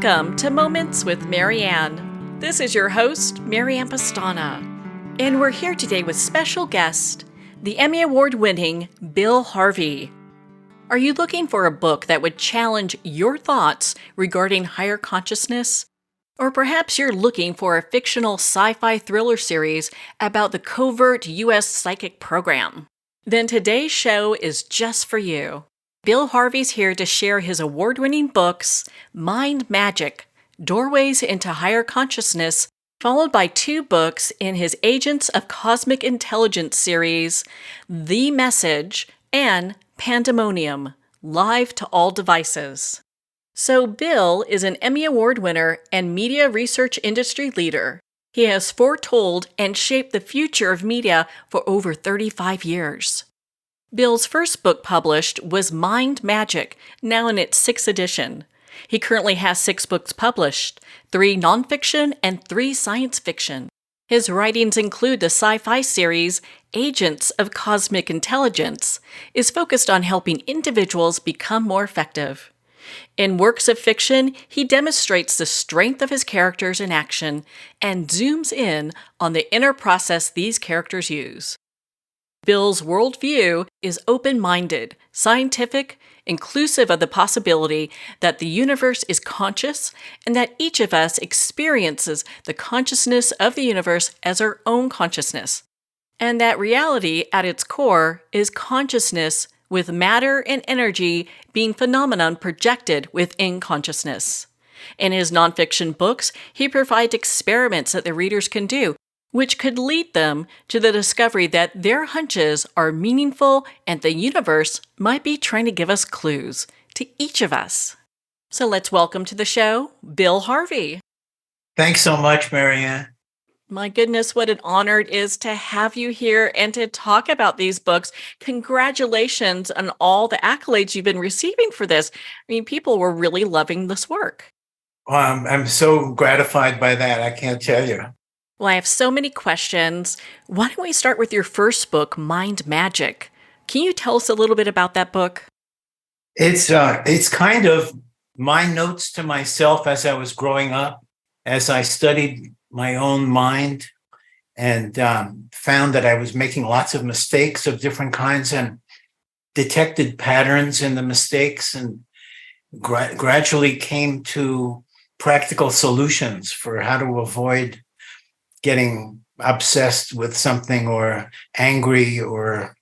Welcome to Moments with Marianne. This is your host, Marianne Pastana, and we're here today with special guest, the Emmy Award winning Bill Harvey. Are you looking for a book that would challenge your thoughts regarding higher consciousness? Or perhaps you're looking for a fictional sci-fi thriller series about the covert U.S. psychic program? Then today's show is just for you. Bill Harvey's here to share his award-winning books, Mind Magic, Doorways into Higher Consciousness, followed by 2 books in his Agents of Cosmic Intelligence series, The Message and Pandemonium, live to all devices. So Bill is an Emmy Award winner and media research industry leader. He has foretold and shaped the future of media for over 35 years. Bill's first book published was Mind Magic, now in its 6th edition. He currently has 6 books published, 3 nonfiction and 3 science fiction. His writings include the sci-fi series Agents of Cosmic Intelligence, is focused on helping individuals become more effective. In works of fiction, he demonstrates the strength of his characters in action and zooms in on the inner process these characters use. Bill's worldview is open-minded, scientific, inclusive of the possibility that the universe is conscious and that each of us experiences the consciousness of the universe as our own consciousness, and that reality at its core is consciousness with matter and energy being phenomenon projected within consciousness. In his nonfiction books, he provides experiments that the readers can do, which could lead them to the discovery that their hunches are meaningful and the universe might be trying to give us clues to each of us. So let's welcome to the show, Bill Harvey. Thanks so much, Marianne. My goodness, what an honor it is to have you here and to talk about these books. Congratulations on all the accolades you've been receiving for this. I mean, people were really loving this work. Well, I'm so gratified by that. I can't tell you. Well, I have so many questions. Why don't we start with your first book, Mind Magic? Can you tell us a little bit about that book? It's kind of my notes to myself as I was growing up, as I studied my own mind and found that I was making lots of mistakes of different kinds and detected patterns in the mistakes and gradually came to practical solutions for how to avoid getting obsessed with something or angry or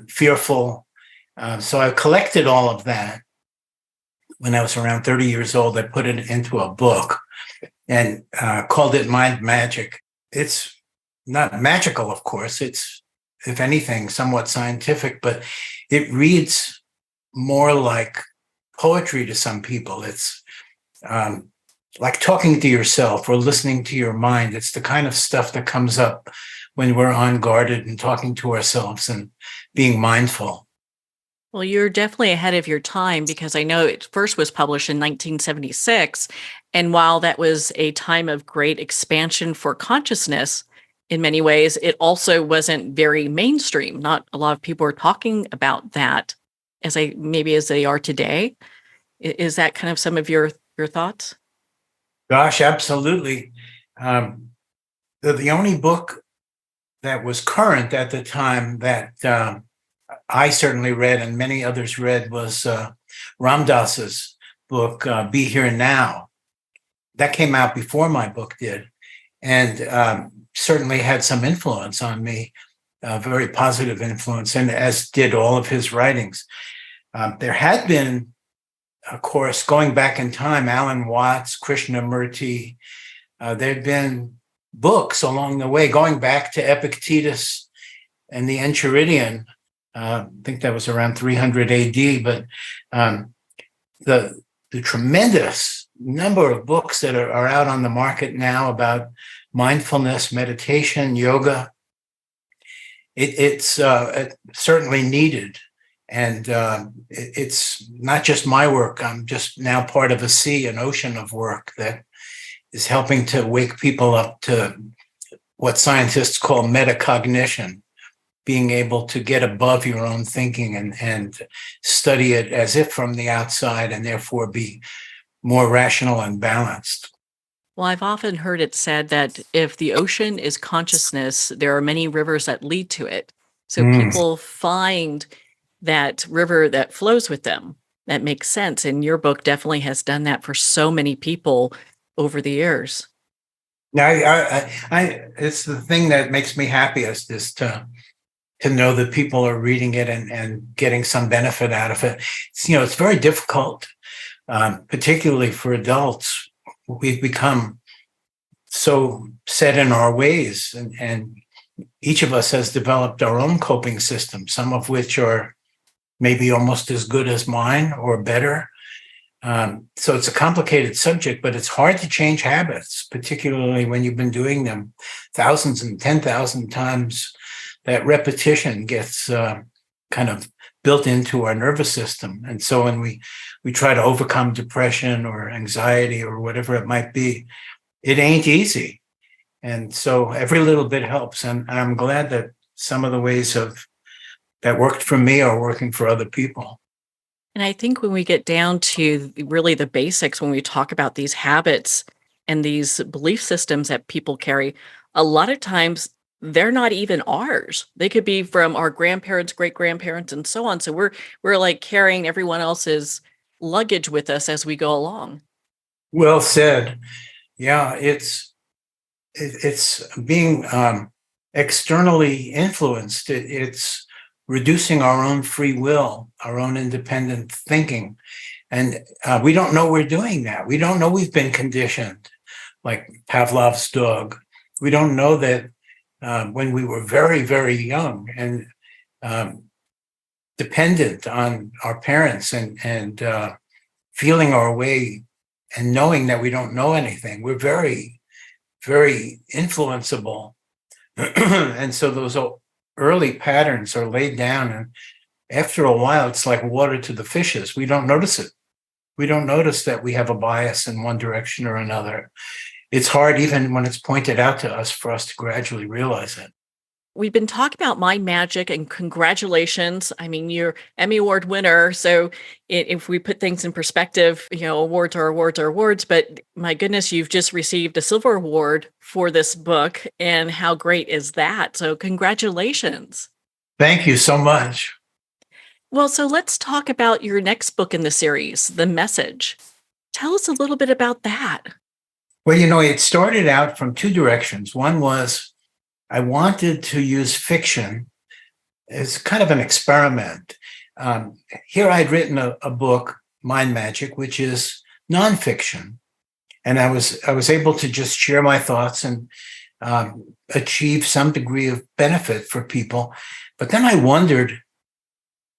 fearful. So I collected all of that. When I was around 30 years old, I put it into a book and called it Mind Magic. It's not magical, of course. It's, if anything, somewhat scientific, but it reads more like poetry to some people. It's like talking to yourself or listening to your mind. It's the kind of stuff that comes up when we're unguarded and talking to ourselves and being mindful. Well, you're definitely ahead of your time because I know it first was published in 1976. And while that was a time of great expansion for consciousness, in many ways, it also wasn't very mainstream. Not a lot of people were talking about that as they are today. Is that kind of some of your thoughts? Gosh, absolutely. The only book that was current at the time that I certainly read and many others read was Ram Dass's book, Be Here Now. That came out before my book did and certainly had some influence on me, very positive influence, and as did all of his writings. There had been, of course, going back in time, Alan Watts, Krishnamurti, there had been books along the way, going back to Epictetus and the Enchiridion. I think that was around 300 AD, but the tremendous number of books that are out on the market now about mindfulness, meditation, yoga, it's certainly needed. And it's not just my work. I'm just now part of an ocean of work that is helping to wake people up to what scientists call metacognition, being able to get above your own thinking and study it as if from the outside, and therefore be more rational and balanced. Well, I've often heard it said that if the ocean is consciousness, there are many rivers that lead to it. So Mm. people find that river that flows with them. That makes sense. And your book definitely has done that for so many people over the years. Now, it's the thing that makes me happiest is to know that people are reading it and getting some benefit out of it. It's very difficult, particularly for adults. We've become so set in our ways, and each of us has developed our own coping system, some of which are maybe almost as good as mine or better. So it's a complicated subject, but it's hard to change habits, particularly when you've been doing them thousands and 10,000 times. That repetition gets kind of built into our nervous system. And so when we try to overcome depression or anxiety or whatever it might be, it ain't easy. And so every little bit helps. And I'm glad that some of the ways that worked for me are working for other people. And I think when we get down to really the basics, when we talk about these habits and these belief systems that people carry, a lot of times they're not even ours. They could be from our grandparents, great grandparents, and so on. So we're like carrying everyone else's luggage with us as we go along. Well said. Yeah, it's being externally influenced. It's reducing our own free will, our own independent thinking. And we don't know we're doing that. We don't know we've been conditioned, like Pavlov's dog. We don't know that when we were very, very young and dependent on our parents and feeling our way and knowing that we don't know anything, we're very, very influenceable. And so those early patterns are laid down, and after a while it's like water to the fishes. We don't notice it. We don't notice that we have a bias in one direction or another. It's hard, even when it's pointed out to us, for us to gradually realize it. We've been talking about mind magic, and congratulations. I mean, you're Emmy Award winner. So if we put things in perspective, awards are awards are awards, but my goodness, you've just received a silver award for this book. And how great is that? So congratulations. Thank you so much. Well, so let's talk about your next book in the series, The Message. Tell us a little bit about that. Well, it started out from two directions. One was I wanted to use fiction as kind of an experiment. Here I'd written a book, Mind Magic, which is nonfiction. And I was able to just share my thoughts and achieve some degree of benefit for people. But then I wondered,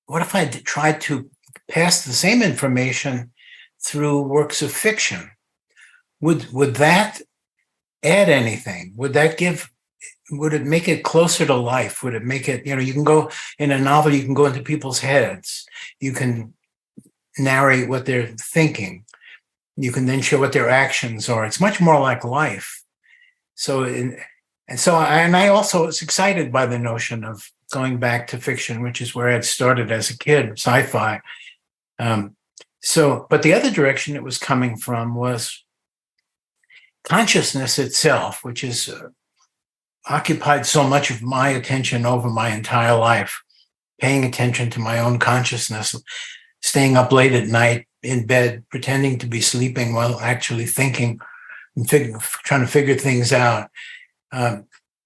what if I tried to pass the same information through works of fiction? Would that add anything? Would it make it closer to life? Would it make it, you can go in a novel, you can go into people's heads. You can narrate what they're thinking. You can then show what their actions are. It's much more like life. I also was excited by the notion of going back to fiction, which is where I'd started as a kid, sci-fi. But the other direction it was coming from was consciousness itself, which is occupied so much of my attention over my entire life, paying attention to my own consciousness, staying up late at night in bed, pretending to be sleeping while actually thinking and trying to figure things out.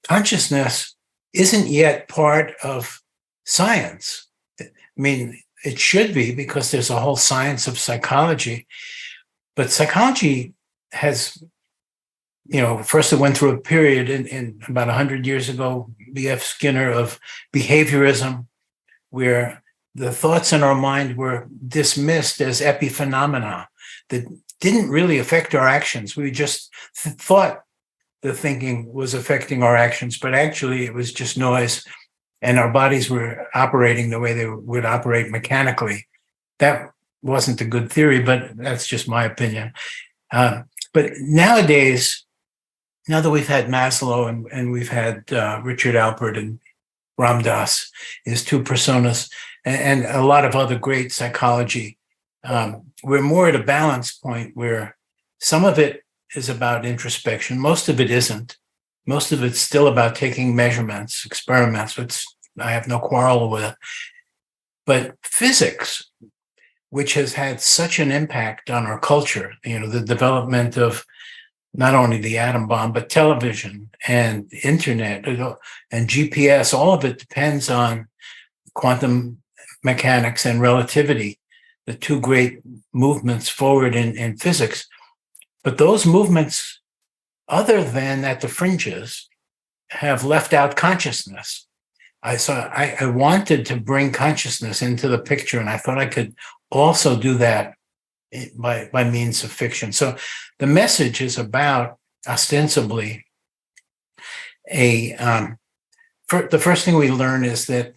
Consciousness isn't yet part of science. I mean, it should be, because there's a whole science of psychology. But psychology has, first it went through a period in about 100 years ago, B.F. Skinner, of behaviorism, where the thoughts in our mind were dismissed as epiphenomena that didn't really affect our actions. We just thought the thinking was affecting our actions, but actually it was just noise, and our bodies were operating the way they would operate mechanically. That wasn't a good theory, but that's just my opinion. But nowadays, now that we've had Maslow and we've had Richard Alpert and Ram Dass, his two personas, and a lot of other great psychology we're more at a balance point where some of it is about introspection. Most of it isn't. Most of it's still about taking measurements, experiments, which I have no quarrel with. But physics, which has had such an impact on our culture, the development of not only the atom bomb, but television and internet and GPS, all of it depends on quantum mechanics and relativity, the two great movements forward in physics. But those movements, other than at the fringes, have left out consciousness. I wanted to bring consciousness into the picture, and I thought I could also do that by means of fiction. So the message is about ostensibly the first thing we learn is that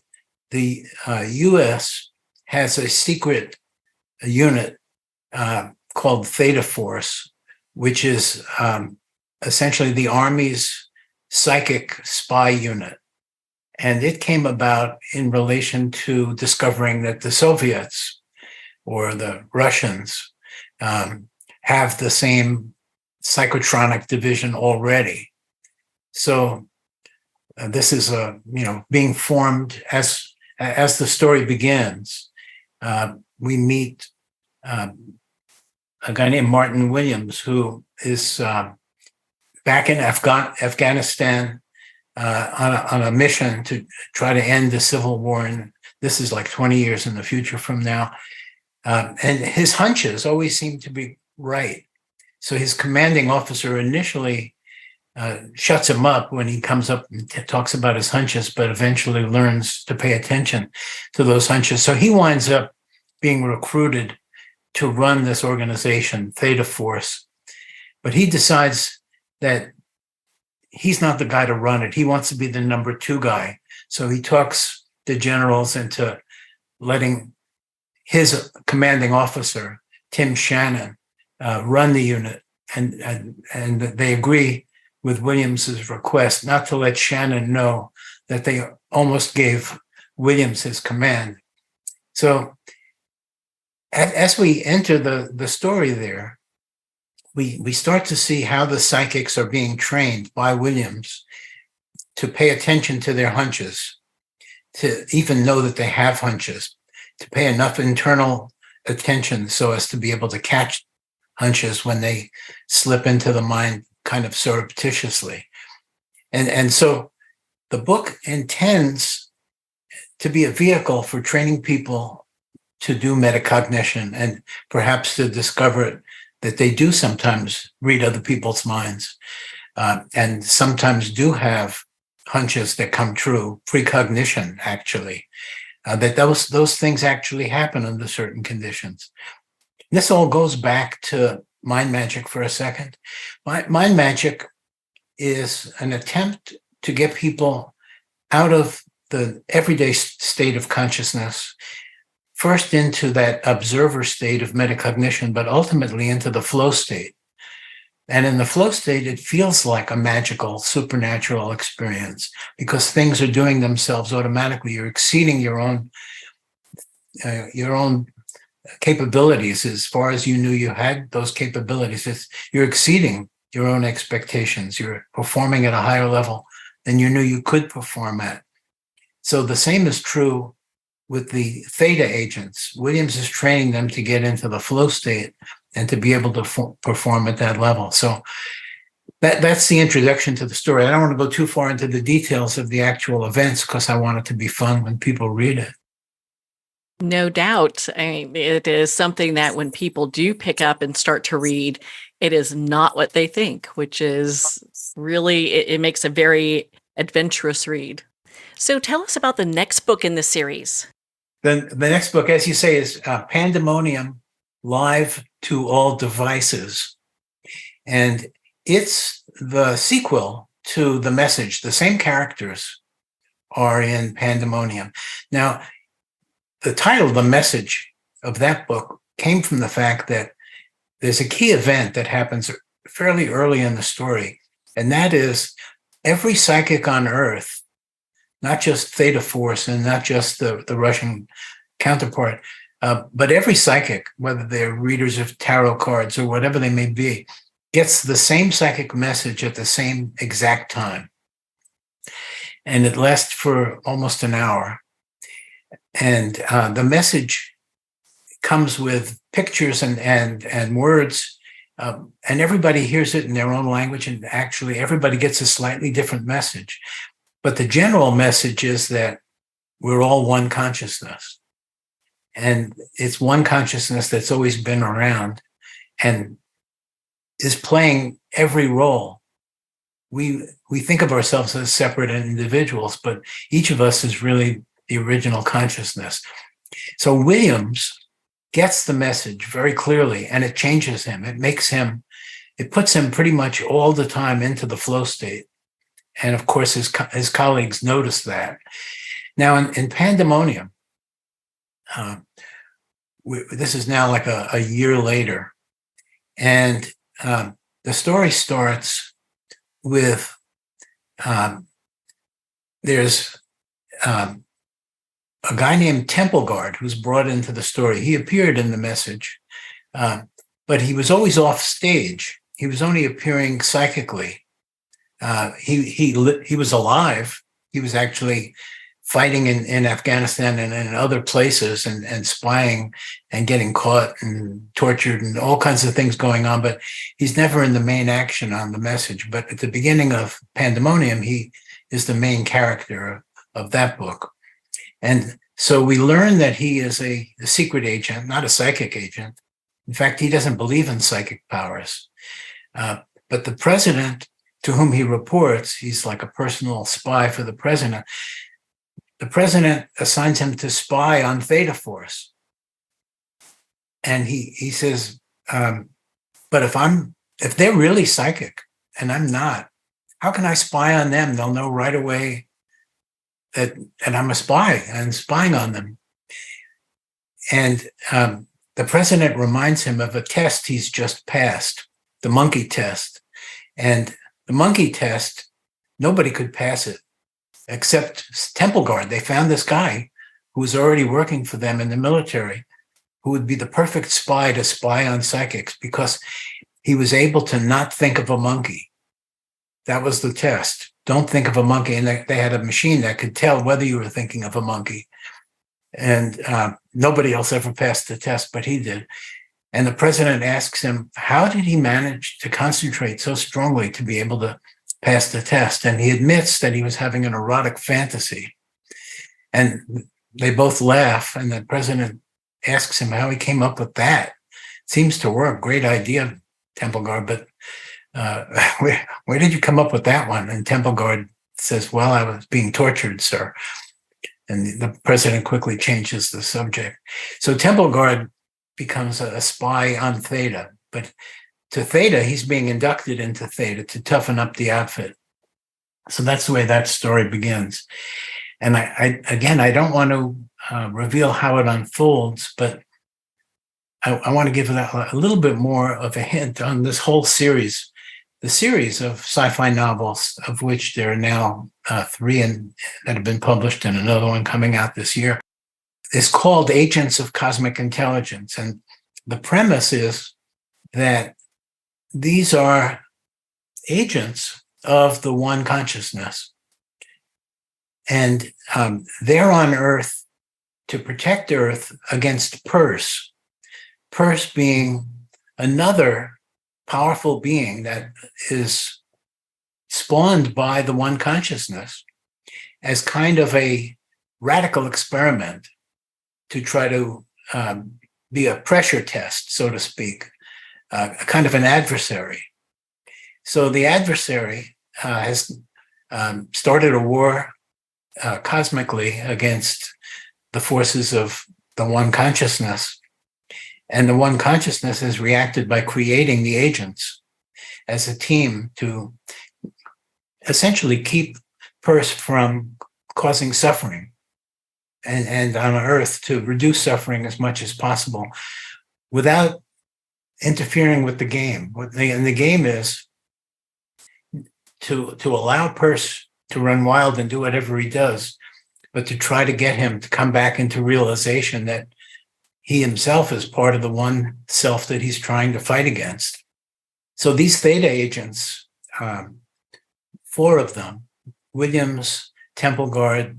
the U.S. has a secret unit called Theta Force, which is essentially the Army's psychic spy unit. And it came about in relation to discovering that the Soviets or the Russians have the same psychotronic division already. So this is being formed as the story begins. We meet a guy named Martin Williams, who is back in Afghanistan on a mission to try to end the civil war. And this is like 20 years in the future from now. And his hunches always seem to be right. So his commanding officer initially shuts him up when he comes up and talks about his hunches, but eventually learns to pay attention to those hunches. So he winds up being recruited to run this organization, Theta Force. But he decides that he's not the guy to run it. He wants to be the number two guy. So he talks the generals into letting his commanding officer, Tim Shannon, run the unit. And they agree with Williams's request not to let Shannon know that they almost gave Williams his command. So as we enter the story there, we start to see how the psychics are being trained by Williams to pay attention to their hunches, to even know that they have hunches, to pay enough internal attention so as to be able to catch hunches when they slip into the mind kind of surreptitiously. And so the book intends to be a vehicle for training people to do metacognition and perhaps to discover that they do sometimes read other people's minds and sometimes do have hunches that come true, precognition actually, that those things actually happen under certain conditions. This all goes back to mind magic for a second. Mind magic is an attempt to get people out of the everyday state of consciousness, first into that observer state of metacognition, but ultimately into the flow state. And in the flow state, it feels like a magical, supernatural experience because things are doing themselves automatically. You're exceeding your own capabilities as far as you knew you had those capabilities. You're exceeding your own expectations. You're performing at a higher level than you knew you could perform at. So the same is true with the theta agents. Williams is training them to get into the flow state and to be able to perform at that level. So that's the introduction to the story. I don't want to go too far into the details of the actual events because I want it to be fun when people read it. No doubt. I mean, it is something that when people do pick up and start to read, it is not what they think, which is really, it makes a very adventurous read. So tell us about the next book in the series. The next book, as you say, is Pandemonium, Live to All Devices. And it's the sequel to The Message. The same characters are in Pandemonium. Now, the title, The Message, of that book came from the fact that there's a key event that happens fairly early in the story, and that is every psychic on Earth, not just Theta Force and not just the Russian counterpart, But every psychic, whether they're readers of tarot cards or whatever they may be, gets the same psychic message at the same exact time. And it lasts for almost an hour. And the message comes with pictures and words, and everybody hears it in their own language. And actually, everybody gets a slightly different message. But the general message is that we're all one consciousness. And it's one consciousness that's always been around and is playing every role. We think of ourselves as separate individuals, but each of us is really the original consciousness. So Williams gets the message very clearly, and it changes him. It puts him pretty much all the time into the flow state. And of course, his colleagues notice that. Now, in Pandemonium, this is now like a year later, and the story starts with there's a guy named Templeguard who's brought into the story. He appeared in the message, but he was always off stage. He was only appearing psychically. He was alive. He was actually fighting in Afghanistan and in other places and spying and getting caught and tortured and all kinds of things going on. But he's never in the main action on the message. But at the beginning of Pandemonium, he is the main character of that book. And so we learn that he is a secret agent, not a psychic agent. In fact, he doesn't believe in psychic powers. But the president, to whom he reports, he's like a personal spy for the president. The president assigns him to spy on Theta Force. And he says, but if they're really psychic and I'm not, how can I spy on them? They'll know right away that I'm a spy and spying on them. And the president reminds him of a test he's just passed, the monkey test. And the monkey test, nobody could pass it except Templeguard. They found this guy who was already working for them in the military, who would be the perfect spy to spy on psychics because he was able to not think of a monkey. That was the test. Don't think of a monkey. And they had a machine that could tell whether you were thinking of a monkey. And nobody else ever passed the test, but he did. And the president asks him, how did he manage to concentrate so strongly to be able to pass the test? And he admits that he was having an erotic fantasy. And they both laugh. And the president asks him how he came up with that. Seems to work. Great idea, Templeguard, but where did you come up with that one? And Templeguard says, well, I was being tortured, sir. And the president quickly changes the subject. So Templeguard becomes a spy on Theta, but to Theta, he's being inducted into Theta to toughen up the outfit. So that's the way that story begins. And I don't want to reveal how it unfolds, but I want to give a little bit more of a hint on this whole series, the series of sci-fi novels, of which there are now 3 that have been published and another one coming out this year, is called Agents of Cosmic Intelligence. And the premise is that these are agents of the one consciousness. And they're on Earth to protect Earth against Perse. Perse being another powerful being that is spawned by the one consciousness as kind of a radical experiment to try to be a pressure test, so to speak, a kind of an adversary. So the adversary has started a war cosmically against the forces of the one consciousness. And the one consciousness has reacted by creating the agents as a team to essentially keep Perse from causing suffering and on Earth to reduce suffering as much as possible without interfering with the game. And the game is to allow Perse to run wild and do whatever he does, but to try to get him to come back into realization that he himself is part of the one self that he's trying to fight against. So these theta agents, 4 of them, Williams, Templeguard,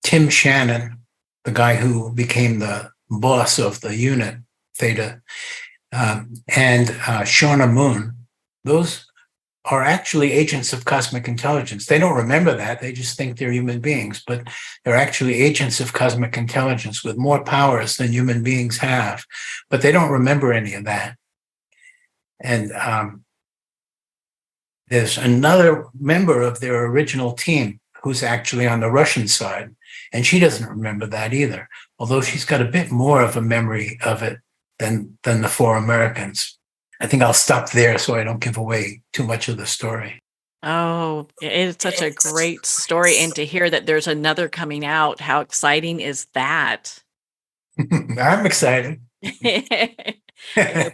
Tim Shannon, the guy who became the boss of the unit, Theta, and Shauna Moon, those are actually agents of cosmic intelligence. They don't remember that. They just think they're human beings, but they're actually agents of cosmic intelligence with more powers than human beings have, but they don't remember any of that. And there's another member of their original team who's actually on the Russian side, and she doesn't remember that either, although she's got a bit more of a memory of it than the 4 Americans. I think I'll stop there so I don't give away too much of the story. Oh, it's such a great story. And to hear that there's another coming out, how exciting is that? I'm excited.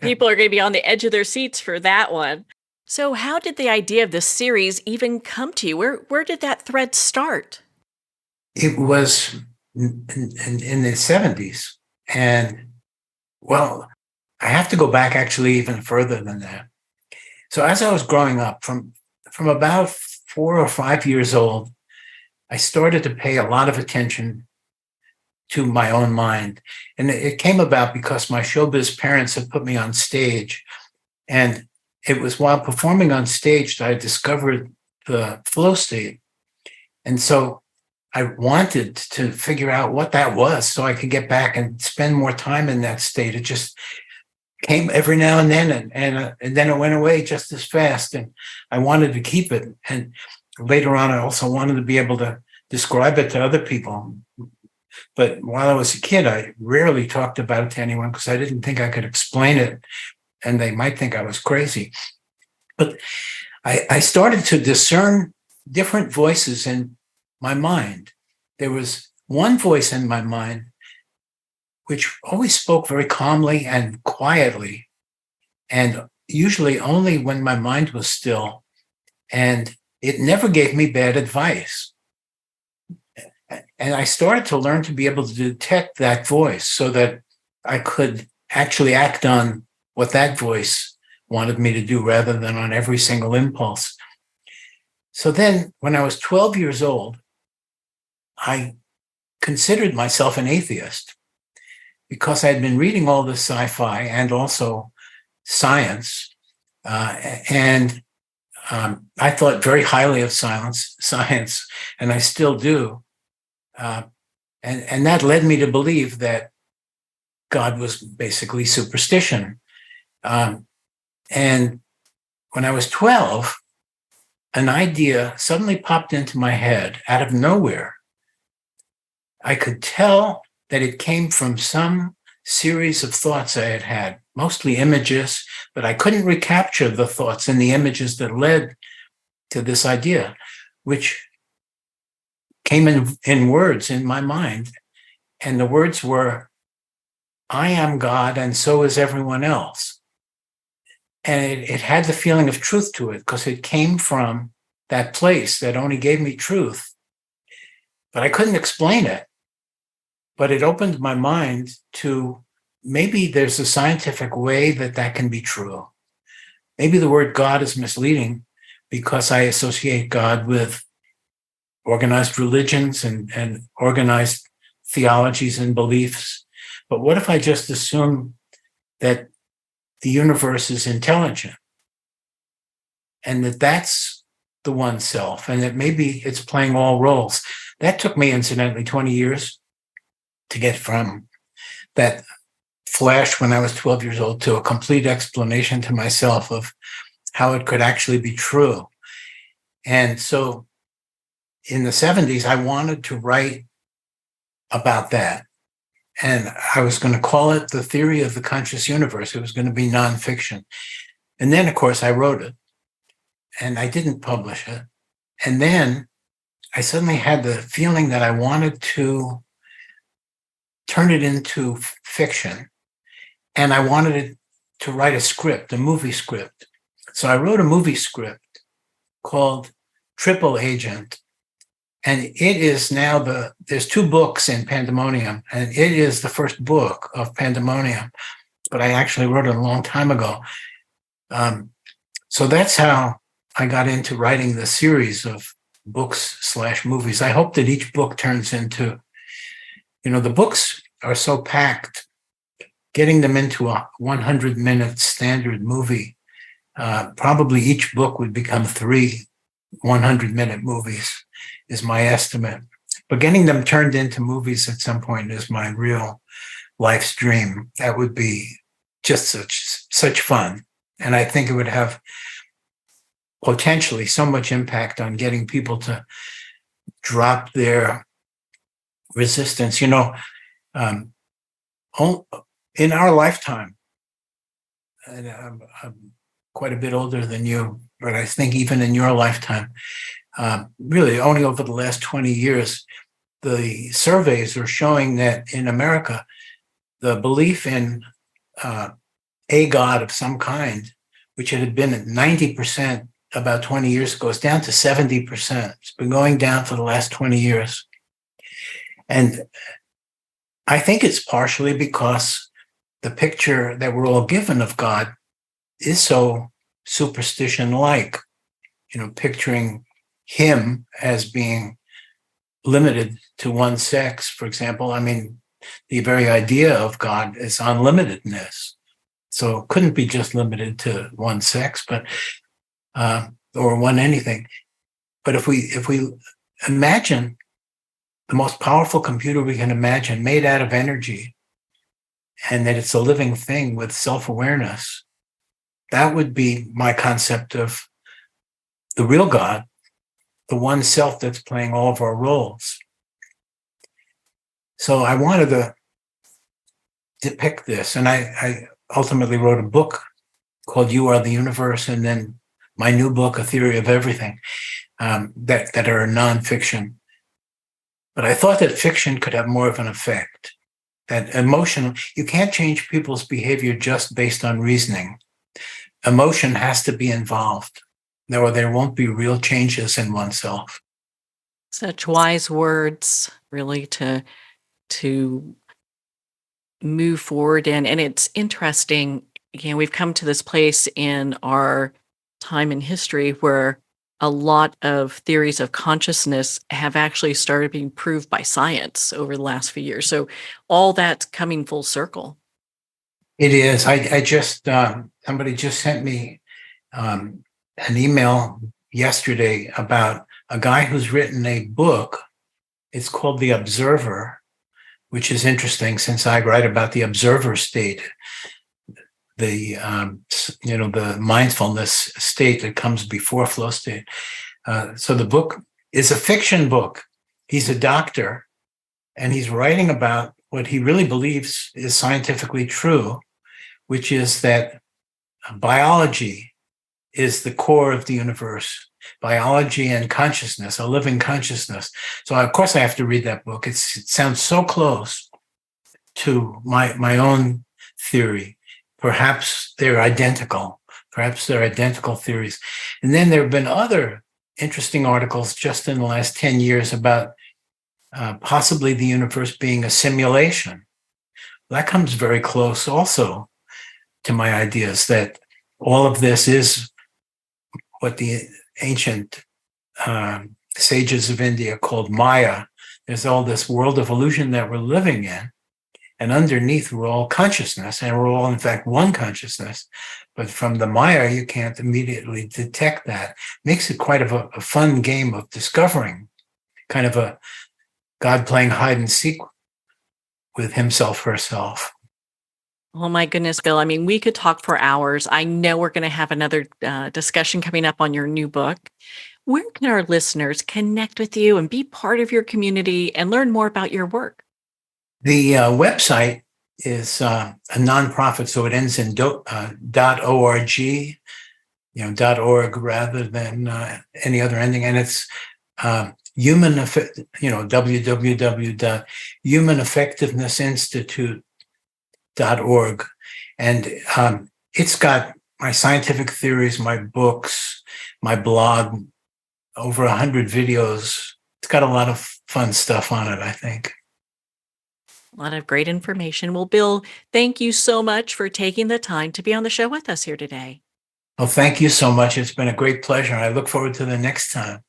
People are going to be on the edge of their seats for that one. So how did the idea of this series even come to you? Where did that thread start? It was in the 70s. And, well, I have to go back actually even further than that. So as I was growing up, from about 4 or 5 years old, I started to pay a lot of attention to my own mind. And it came about because my showbiz parents had put me on stage. And it was while performing on stage that I discovered the flow state. And so I wanted to figure out what that was so I could get back and spend more time in that state. It just came every now and then, and then it went away just as fast. And I wanted to keep it. And later on, I also wanted to be able to describe it to other people. But while I was a kid, I rarely talked about it to anyone because I didn't think I could explain it, and they might think I was crazy. But I started to discern different voices in my mind. There was one voice in my mind which always spoke very calmly and quietly, and usually only when my mind was still. And it never gave me bad advice. And I started to learn to be able to detect that voice so that I could actually act on what that voice wanted me to do rather than on every single impulse. So then when I was 12 years old, I considered myself an atheist because I had been reading all this sci-fi and also science. And I thought very highly of science, and I still do. And that led me to believe that God was basically superstition. And when I was 12, an idea suddenly popped into my head out of nowhere. I could tell that it came from some series of thoughts I had had, mostly images, but I couldn't recapture the thoughts and the images that led to this idea, which came in words in my mind. And the words were, I am God and so is everyone else. And it had the feeling of truth to it because it came from that place that only gave me truth. But I couldn't explain it. But it opened my mind to maybe there's a scientific way that can be true. Maybe the word God is misleading because I associate God with organized religions and organized theologies and beliefs. But what if I just assume that the universe is intelligent and that's the one self and that maybe it's playing all roles? That took me, incidentally, 20 years to get from that flash when I was 12 years old to a complete explanation to myself of how it could actually be true. And so in the 70s, I wanted to write about that. And I was going to call it The Theory of the Conscious Universe. It was going to be nonfiction. And then, of course, I wrote it. And I didn't publish it. And then I suddenly had the feeling that I wanted to turn it into fiction. And I wanted it to write a script, a movie script. So I wrote a movie script called Triple Agent. And it is now there's 2 books in Pandemonium, and it is the first book of Pandemonium, but I actually wrote it a long time ago. So that's how I got into writing the series of books/movies. I hope that each book turns into, the books are so packed, getting them into a 100-minute standard movie, probably each book would become 3 100-minute movies, is my estimate. But getting them turned into movies at some point is my real life's dream. That would be just such fun. And I think it would have potentially so much impact on getting people to drop their resistance. In our lifetime, and I'm quite a bit older than you, but I think even in your lifetime, really only over the last 20 years, the surveys are showing that in America, the belief in a God of some kind, which had been at 90% about 20 years ago, is down to 70%. It's been going down for the last 20 years. And I think it's partially because the picture that we're all given of God is so superstition-like, picturing him as being limited to one sex, for example. I mean, the very idea of God is unlimitedness. So it couldn't be just limited to one sex, but or one anything. But if we imagine the most powerful computer we can imagine, made out of energy, and that it's a living thing with self-awareness, that would be my concept of the real God, the one self that's playing all of our roles. So I wanted to depict this, and I ultimately wrote a book called You Are the Universe, and then my new book, A Theory of Everything, that are nonfiction. But I thought that fiction could have more of an effect, that emotion, you can't change people's behavior just based on reasoning. Emotion has to be involved, or there won't be real changes in oneself. Such wise words, really, to move forward in. And it's interesting, we've come to this place in our time in history where a lot of theories of consciousness have actually started being proved by science over the last few years. So all that's coming full circle. It is. I just, somebody just sent me an email yesterday about a guy who's written a book. It's called The Observer, which is interesting since I write about the observer state, the mindfulness state that comes before flow state. So the book is a fiction book. He's a doctor, and he's writing about what he really believes is scientifically true, which is that biology is the core of the universe. Biology and consciousness, a living consciousness. So of course I have to read that book. It sounds so close to my own theory. Perhaps they're identical. Perhaps they're identical theories. And then there have been other interesting articles just in the last 10 years about possibly the universe being a simulation. That comes very close also to my ideas that all of this is what the ancient sages of India called Maya. There's all this world of illusion that we're living in. And underneath, we're all consciousness, and we're all, in fact, one consciousness. But from the Maya, you can't immediately detect that. Makes it quite a fun game of discovering, kind of a God playing hide and seek with himself, herself. Oh my goodness, Bill. I mean, we could talk for hours. I know we're going to have another discussion coming up on your new book. Where can our listeners connect with you and be part of your community and learn more about your work? The website is a nonprofit, so it ends in .org, .org rather than any other ending, and it's www.humaneffectivenessinstitute.org, and it's got my scientific theories, my books, my blog, over 100 videos it's got a lot of fun stuff on it, I think. A lot of great information. Well, Bill, thank you so much for taking the time to be on the show with us here today. Well, thank you so much. It's been a great pleasure. I look forward to the next time.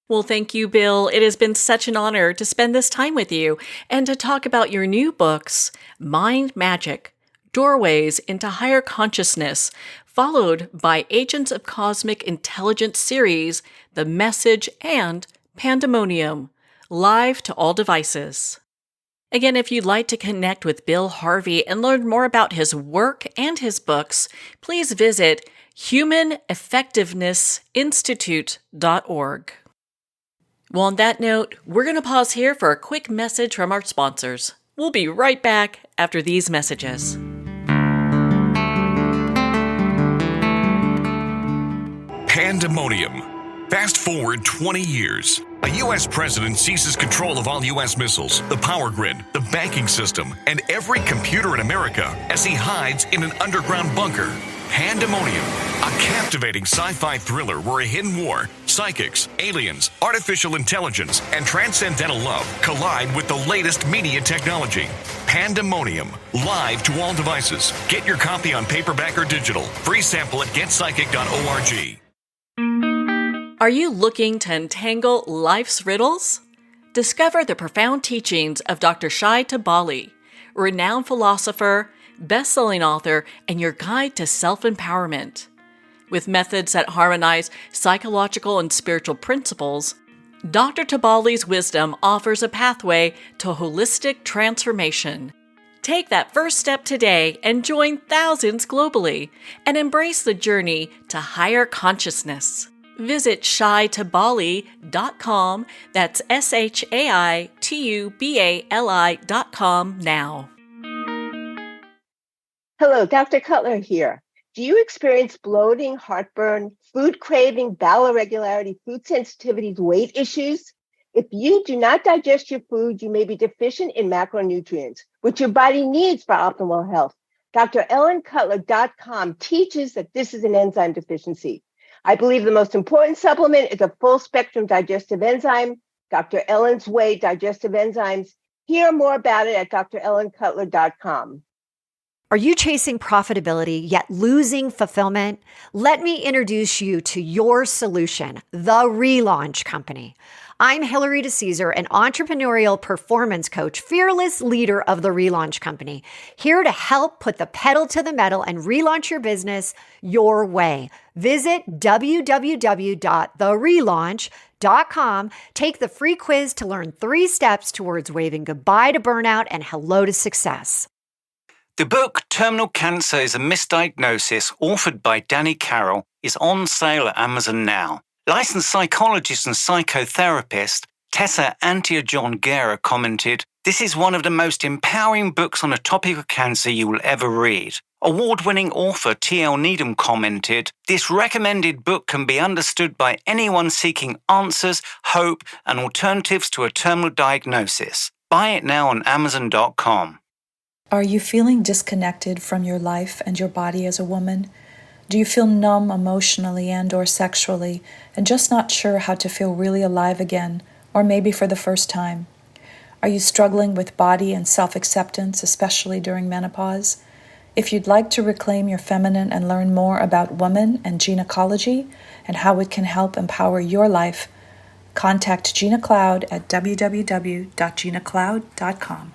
Well, thank you, Bill. It has been such an honor to spend this time with you and to talk about your new books, Mind Magic, Doorways into Higher Consciousness, followed by Agents of Cosmic Intelligence series, The Message and Pandemonium, live to all devices. Again, if you'd like to connect with Bill Harvey and learn more about his work and his books, please visit humaneffectivenessinstitute.org. Well, on that note, we're going to pause here for a quick message from our sponsors. We'll be right back after these messages. Pandemonium. Fast forward 20 years. A U.S. president seizes control of all U.S. missiles, the power grid, the banking system, and every computer in America as he hides in an underground bunker. Pandemonium, a captivating sci-fi thriller where a hidden war, psychics, aliens, artificial intelligence, and transcendental love collide with the latest media technology. Pandemonium, live to all devices. Get your copy on paperback or digital. Free sample at getpsychic.org. Are you looking to untangle life's riddles? Discover the profound teachings of Dr. Shai Tabali, renowned philosopher, best-selling author, and your guide to self-empowerment. With methods that harmonize psychological and spiritual principles, Dr. Tabali's wisdom offers a pathway to holistic transformation. Take that first step today and join thousands globally and embrace the journey to higher consciousness. Visit shaitabali.com, that's SHAITUBALI.com now. Hello, Dr. Cutler here. Do you experience bloating, heartburn, food craving, bowel irregularity, food sensitivities, weight issues? If you do not digest your food, you may be deficient in macronutrients, which your body needs for optimal health. DrEllenCutler.com teaches that this is an enzyme deficiency. I believe the most important supplement is a full-spectrum digestive enzyme, Dr. Ellen's Way Digestive Enzymes. Hear more about it at DrEllenCutler.com. Are you chasing profitability yet losing fulfillment? Let me introduce you to your solution, the Relaunch Company. I'm Hillary DeCesar, an entrepreneurial performance coach, fearless leader of the Relaunch Company, here to help put the pedal to the metal and relaunch your business your way. Visit www.therelaunch.com. Take the free quiz to learn 3 steps towards waving goodbye to burnout and hello to success. The book Terminal Cancer is a Misdiagnosis, authored by Danny Carroll, is on sale at Amazon now. Licensed psychologist and psychotherapist Tessa Antiojon-Guerra commented, "This is one of the most empowering books on the topic of cancer you will ever read." Award-winning author T.L. Needham commented, "This recommended book can be understood by anyone seeking answers, hope, and alternatives to a terminal diagnosis. Buy it now on Amazon.com. Are you feeling disconnected from your life and your body as a woman? Do you feel numb emotionally and/or sexually and just not sure how to feel really alive again, or maybe for the first time? Are you struggling with body and self-acceptance, especially during menopause? If you'd like to reclaim your feminine and learn more about woman and gynecology and how it can help empower your life, contact Gina Cloud at www.ginacloud.com.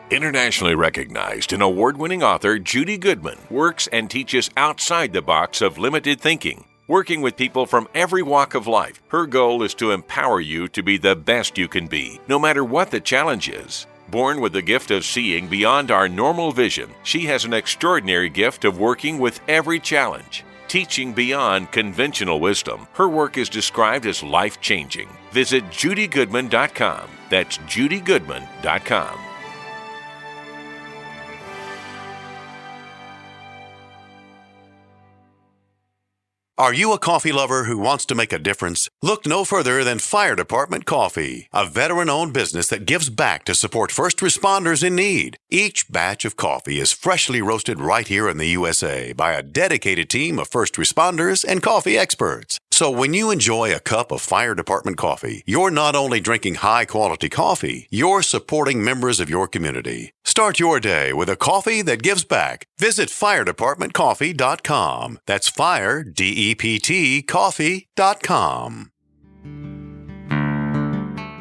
Internationally recognized and award-winning author Judy Goodman works and teaches outside the box of limited thinking. Working with people from every walk of life, her goal is to empower you to be the best you can be, no matter what the challenge is. Born with the gift of seeing beyond our normal vision, she has an extraordinary gift of working with every challenge. Teaching beyond conventional wisdom, her work is described as life-changing. Visit judygoodman.com. That's judygoodman.com. Are you a coffee lover who wants to make a difference? Look no further than Fire Department Coffee, a veteran-owned business that gives back to support first responders in need. Each batch of coffee is freshly roasted right here in the USA by a dedicated team of first responders and coffee experts. So when you enjoy a cup of fire department coffee, you're not only drinking high-quality coffee, you're supporting members of your community. Start your day with a coffee that gives back. Visit firedepartmentcoffee.com. That's fire, D-E-P-T, coffee.com.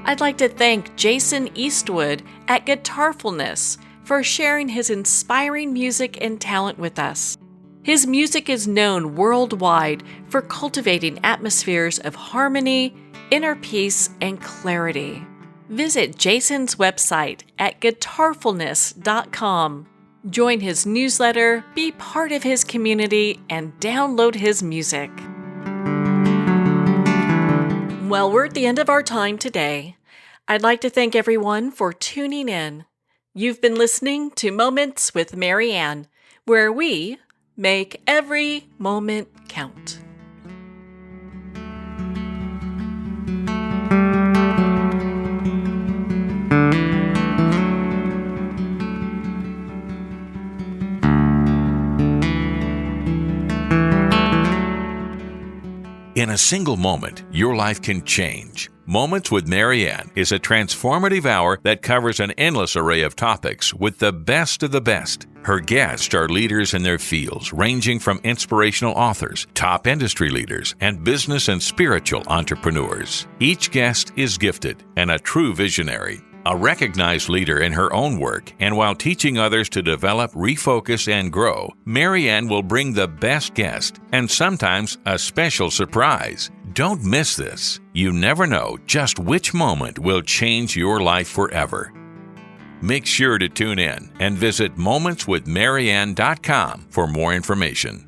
I'd like to thank Jason Eastwood at Guitarfulness for sharing his inspiring music and talent with us. His music is known worldwide for cultivating atmospheres of harmony, inner peace, and clarity. Visit Jason's website at guitarfulness.com. Join his newsletter, be part of his community, and download his music. Well, we're at the end of our time today. I'd like to thank everyone for tuning in. You've been listening to Moments with Marianne, where we make every moment count. In a single moment, your life can change. Moments with Marianne is a transformative hour that covers an endless array of topics with the best of the best. Her guests are leaders in their fields, ranging from inspirational authors, top industry leaders, and business and spiritual entrepreneurs. Each guest is gifted and a true visionary, a recognized leader in her own work, and while teaching others to develop, refocus, and grow, Marianne will bring the best guest and sometimes a special surprise. Don't miss this. You never know just which moment will change your life forever. Make sure to tune in and visit momentswithmarianne.com for more information.